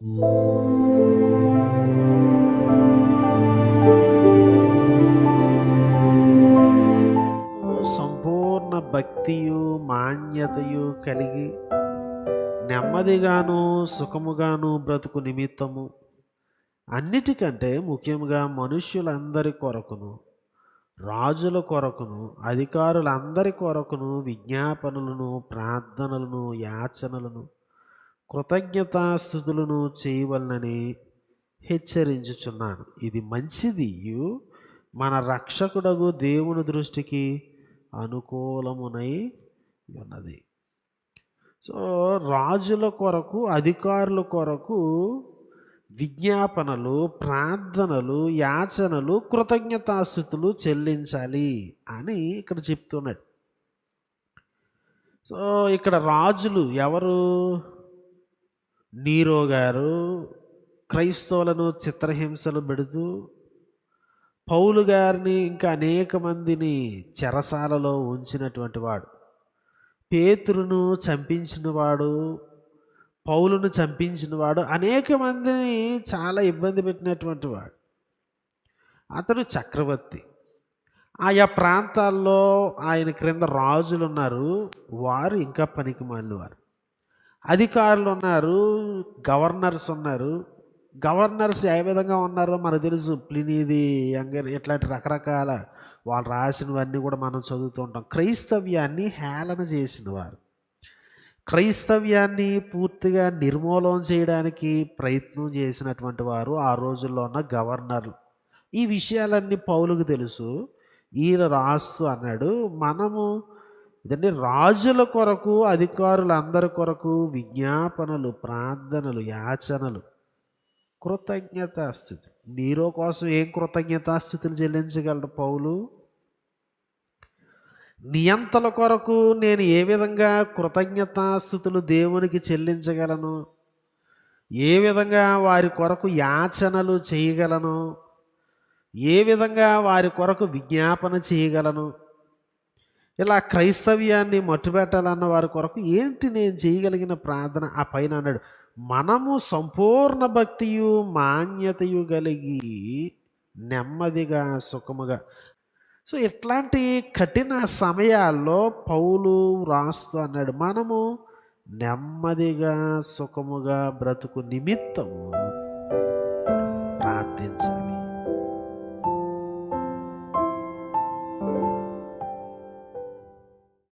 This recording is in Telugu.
సంపూర్ణ భక్తియు మాన్యతయు కలిగి నెమ్మదిగాను సుఖముగాను బ్రతుకు నిమిత్తము అన్నిటికంటే ముఖ్యంగా మనుష్యులందరి కొరకును రాజుల కొరకును అధికారులందరి కొరకును విజ్ఞాపనలను ప్రార్థనలను యాచనలను కృతజ్ఞతాస్థుతులను చేయవలనని హెచ్చరించుచున్నాను. ఇది మంచిది, మన రక్షకుడగు దేవుని దృష్టికి అనుకూలమునై ఉన్నది. సో రాజుల కొరకు అధికారుల కొరకు విజ్ఞాపనలు ప్రార్థనలు యాచనలు కృతజ్ఞతాస్థుతులు చెల్లించాలి అని ఇక్కడ చెప్తున్నాడు. సో ఇక్కడ రాజులు ఎవరు? నీరో గారు క్రైస్తవులను చిత్రహింసలు పెడుతూ పౌలు గారిని ఇంకా అనేక మందిని చెరసాలలో ఉంచినటువంటి వాడు, పేతురును చంపించినవాడు, పౌలును చంపించినవాడు, అనేక మందిని చాలా ఇబ్బంది పెట్టినటువంటి వాడు. అతడు చక్రవర్తి. ఆయా ప్రాంతాల్లో ఆయన క్రింద రాజులు ఉన్నారు, వారు ఇంకా పనికి మాలినవారు. అధికారులు ఉన్నారు, గవర్నర్స్ ఉన్నారు. గవర్నర్స్ ఏ విధంగా ఉన్నారో మనకు తెలుసు. ప్లినీది, యంగర్, ఇట్లాంటి రకరకాల వాళ్ళు రాసినవన్నీ కూడా మనం చదువుతూ ఉంటాం. క్రైస్తవ్యాన్ని హేళన చేసిన వారు, క్రైస్తవ్యాన్ని పూర్తిగా నిర్మూలన చేయడానికి ప్రయత్నం చేసినటువంటి వారు ఆ రోజుల్లో ఉన్న గవర్నర్లు. ఈ విషయాలన్నీ పౌలుకు తెలుసు. ఈయన రాస్తూ అన్నాడు, మనము ఇదండి రాజుల కొరకు అధికారులందరి కొరకు విజ్ఞాపనలు ప్రార్థనలు యాచనలు కృతజ్ఞతాస్థుతి. నీరో కోసం ఏం కృతజ్ఞతాస్థుతులు చెల్లించగలడు పౌలు? నియంతల కొరకు నేను ఏ విధంగా కృతజ్ఞతాస్థుతులు దేవునికి చెల్లించగలను? ఏ విధంగా వారి కొరకు యాచనలు చేయగలను? ఏ విధంగా వారి కొరకు విజ్ఞాపన చేయగలను? ఇలా క్రైస్తవ్యాన్ని మట్టుబెట్టాలన్న వారి కొరకు ఏంటి నేను చేయగలిగిన ప్రార్థన? ఆ పైన అన్నాడు, మనము సంపూర్ణ భక్తియు మాన్యతయు కలిగి నెమ్మదిగా సుఖముగా. సో ఇట్లాంటి కఠిన సమయాల్లో పౌలు రాస్తూ అన్నాడు, మనము నెమ్మదిగా సుఖముగా బ్రతుకు నిమిత్తము